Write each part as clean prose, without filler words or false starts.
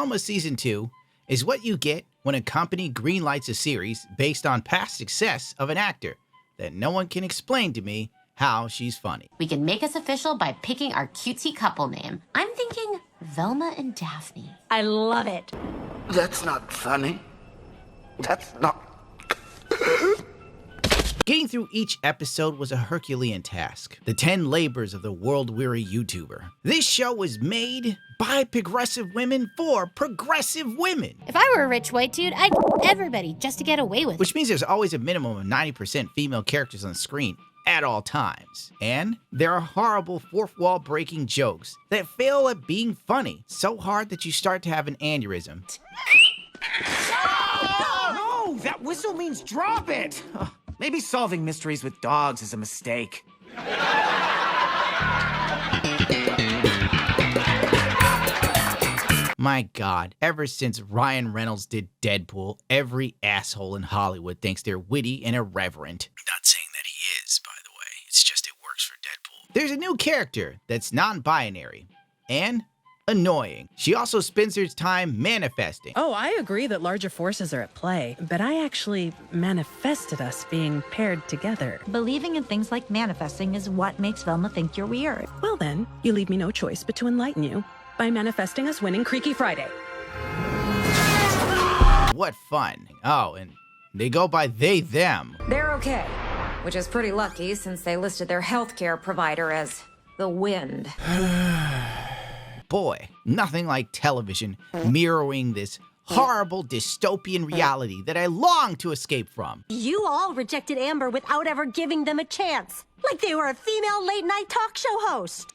Velma Season 2 is what you get when a company greenlights a series based on past success of an actor that no one can explain to me how she's funny. We can make us official by picking our cutesy couple name. I'm thinking Velma and Daphne. I love it. That's not funny. That's not... Getting through each episode was a Herculean task. The 10 labors of the world-weary YouTuber. This show was made by progressive women for progressive women. If I were a rich white dude, I'd everybody just to get away with it. Which means there's always a minimum of 90% female characters on the screen at all times. And there are horrible fourth wall breaking jokes that fail at being funny. So hard that you start to have an aneurysm. No, that whistle means drop it. Maybe solving mysteries with dogs is a mistake. My God, ever since Ryan Reynolds did Deadpool, every asshole in Hollywood thinks they're witty and irreverent. I'm not saying that he is, by the way. It's just it works for Deadpool. There's a new character that's non-binary and annoying. She also spends her time manifesting. Oh, I agree that larger forces are at play, but I actually manifested us being paired together. Believing in things like manifesting is what makes Velma think you're weird. Well then, you leave me no choice but to enlighten you by manifesting us winning Creaky Friday. What fun. Oh, and they go by they, them. They're okay, which is pretty lucky since they listed their healthcare provider as the Wind. Boy, nothing like television mirroring this horrible dystopian reality that I long to escape from. You all rejected Amber without ever giving them a chance. Like they were a female late-night talk show host.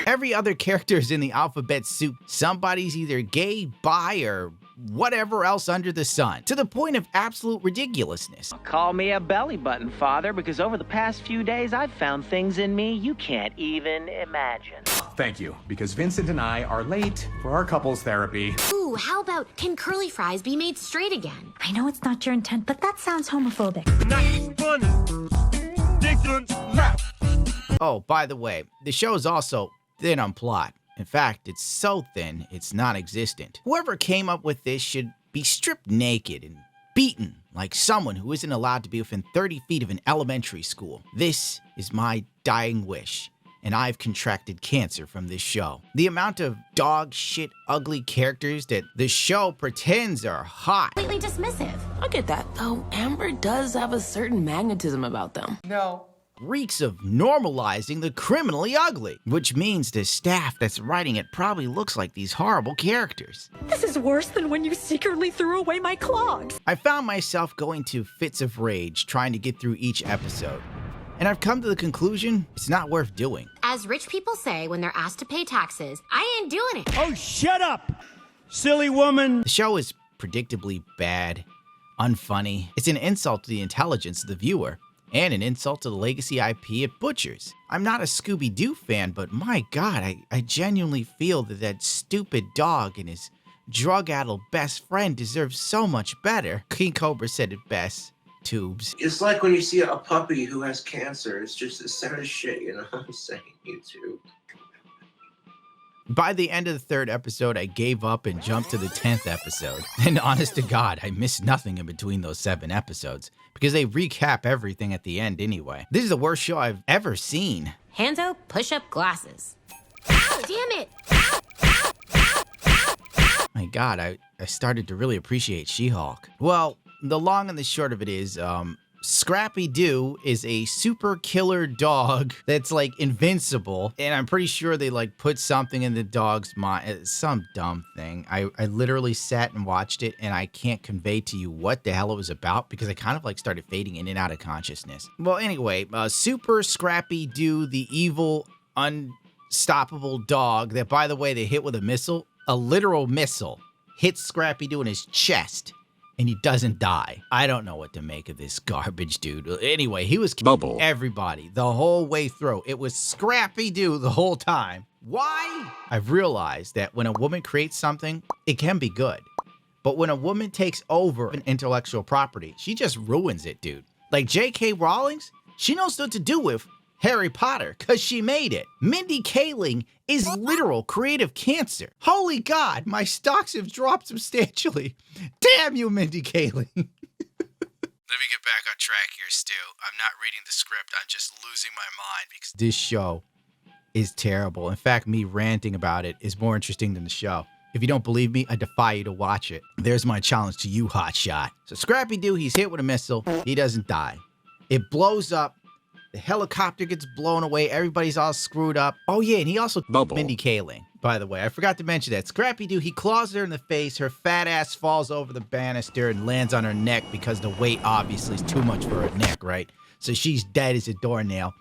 Every other character is in the alphabet soup. Somebody's either gay, bi, or whatever else under the sun, to the point of absolute ridiculousness. Call me a belly button, Father, because over the past few days I've found things in me you can't even imagine. Thank you, because Vincent and I are late for our couples therapy. Ooh, how about can curly fries be made straight again? I know it's not your intent, but that sounds homophobic. Oh, by the way, the show is also thin on plot. In fact, it's so thin, it's non-existent. Whoever came up with this should be stripped naked and beaten like someone who isn't allowed to be within 30 feet of an elementary school. This is my dying wish, and I've contracted cancer from this show. The amount of dog shit ugly characters that the show pretends are hot. Completely dismissive. I get that, though. Amber does have a certain magnetism about them. No. Reeks of normalizing the criminally ugly, which means the staff that's writing it probably looks like these horrible characters. This is worse than when you secretly threw away my clogs. I found myself going to fits of rage trying to get through each episode, and I've come to the conclusion it's not worth doing. As rich people say when they're asked to pay taxes, I ain't doing it. Oh, shut up, silly woman. The show is predictably bad, unfunny. It's an insult to the intelligence of the viewer, and an insult to the legacy IP it butchers. I'm not a Scooby-Doo fan, but my God, I genuinely feel that that stupid dog and his drug-addled best friend deserve so much better. King Cobra said it best. Tubes. It's like when you see a puppy who has cancer. It's just the saddest shit, you know what I'm saying? YouTube. By the end of the 3rd episode, I gave up and jumped to the 10th episode. And honest to God, I missed nothing in between those 7 episodes, because they recap everything at the end anyway. This is the worst show I've ever seen. Hands out, push up glasses. Ow, damn it! Ow, ow, ow, ow, ow. My God, I started to really appreciate She-Hulk. Well, the long and the short of it is, Scrappy-Doo is a super killer dog that's like invincible, and I'm pretty sure they like put something in the dog's mind, some dumb thing. I literally sat and watched it, and I can't convey to you what the hell it was about because I kind of like started fading in and out of consciousness. Well, anyway, Super Scrappy-Doo, the evil, unstoppable dog that, by the way, they hit with a missile, a literal missile, hits Scrappy-Doo in his chest. And he doesn't die. I don't know what to make of this garbage, dude. Anyway, he was killing everybody the whole way through. It was Scrappy-Doo the whole time. Why? I've realized that when a woman creates something, it can be good. But when a woman takes over an intellectual property, she just ruins it, dude. Like J.K. Rowling, she knows what to do with Harry Potter, because she made it. Mindy Kaling is literal creative cancer. Holy God, my stocks have dropped substantially. Damn you, Mindy Kaling. Let me get back on track here, Stu. I'm not reading the script. I'm just losing my mind because this show is terrible. In fact, me ranting about it is more interesting than the show. If you don't believe me, I defy you to watch it. There's my challenge to you, hotshot. So Scrappy-Doo, he's hit with a missile. He doesn't die. It blows up. The helicopter gets blown away. Everybody's all screwed up. Oh, yeah, and he also Mindy Kaling, by the way. I forgot to mention that. Scrappy-Doo, he claws her in the face. Her fat ass falls over the banister and lands on her neck because the weight obviously is too much for her neck, right? So she's dead as a doornail.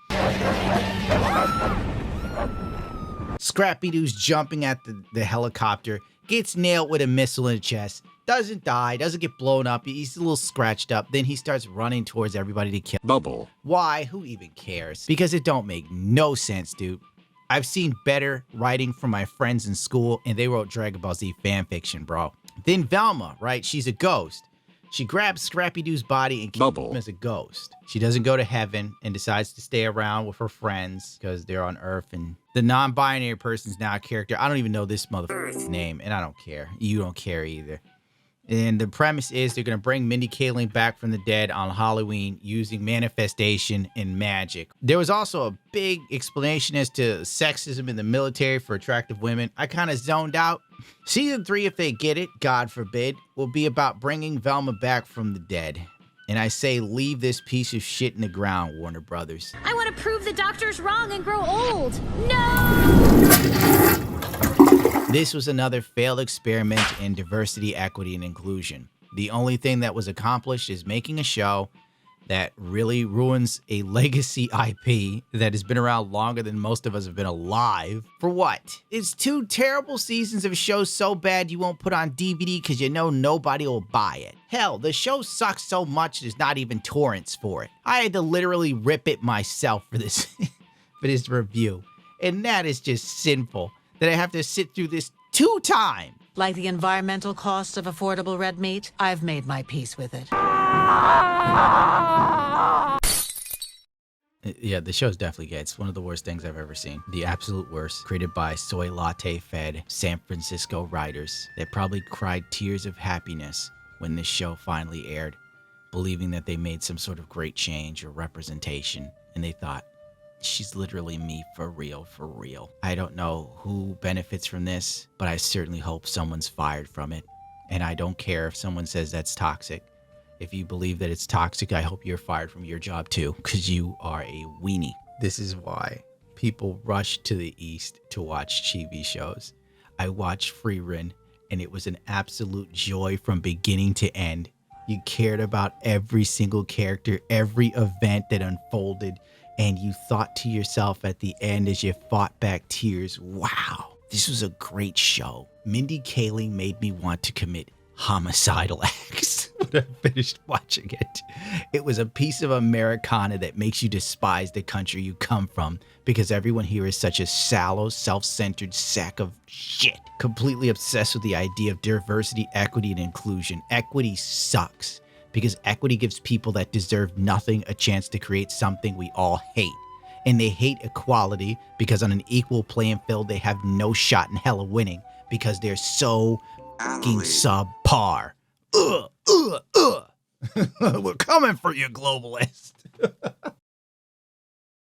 Scrappy-Doo's jumping at the helicopter, gets nailed with a missile in the chest, doesn't die, doesn't get blown up, he's a little scratched up, then he starts running towards everybody to kill Bubble. Why? Who even cares? Because it don't make no sense, dude. I've seen better writing from my friends in school, and they wrote Dragon Ball Z fanfiction, bro. Then Velma, right? She's a ghost. She grabs Scrappy-Doo's body and kills him as a ghost. She doesn't go to heaven and decides to stay around with her friends because they're on Earth. And the non-binary person's now a character. I don't even know this motherfucker's name, and I don't care. You don't care either. And the premise is they're going to bring Mindy Kaling back from the dead on Halloween using manifestation and magic. There was also a big explanation as to sexism in the military for attractive women. I kind of zoned out. Season 3, if they get it, God forbid, will be about bringing Velma back from the dead. And I say leave this piece of shit in the ground, Warner Brothers. I want to prove the doctor's wrong and grow old. No! This was another failed experiment in diversity, equity, and inclusion. The only thing that was accomplished is making a show that really ruins a legacy IP that has been around longer than most of us have been alive. For what? It's 2 terrible seasons of a show so bad you won't put on DVD because you know nobody will buy it. Hell, the show sucks so much there's not even torrents for it. I had to literally rip it myself for this, for this review. And that is just sinful that I have to sit through this 2 times. Like the environmental cost of affordable red meat, I've made my peace with it. Yeah, the show's definitely gay. It's one of the worst things I've ever seen. The absolute worst. Created by soy latte-fed San Francisco writers that probably cried tears of happiness when this show finally aired, believing that they made some sort of great change or representation, and they thought, she's literally me for real, for real. I don't know who benefits from this, but I certainly hope someone's fired from it. And I don't care if someone says that's toxic. If you believe that it's toxic, I hope you're fired from your job too, because you are a weenie. This is why people rush to the East to watch TV shows. I watched Free Run, and it was an absolute joy from beginning to end. You cared about every single character, every event that unfolded, and you thought to yourself at the end as you fought back tears, wow, this was a great show. Mindy Kaling made me want to commit homicidal acts when I finished watching it. It was a piece of Americana that makes you despise the country you come from because everyone here is such a sallow, self-centered sack of shit. Completely obsessed with the idea of diversity, equity, and inclusion. Equity sucks because equity gives people that deserve nothing a chance to create something we all hate. And they hate equality because on an equal playing field, they have no shot in hell of winning because they're so fucking subpar. We're coming for you, globalist.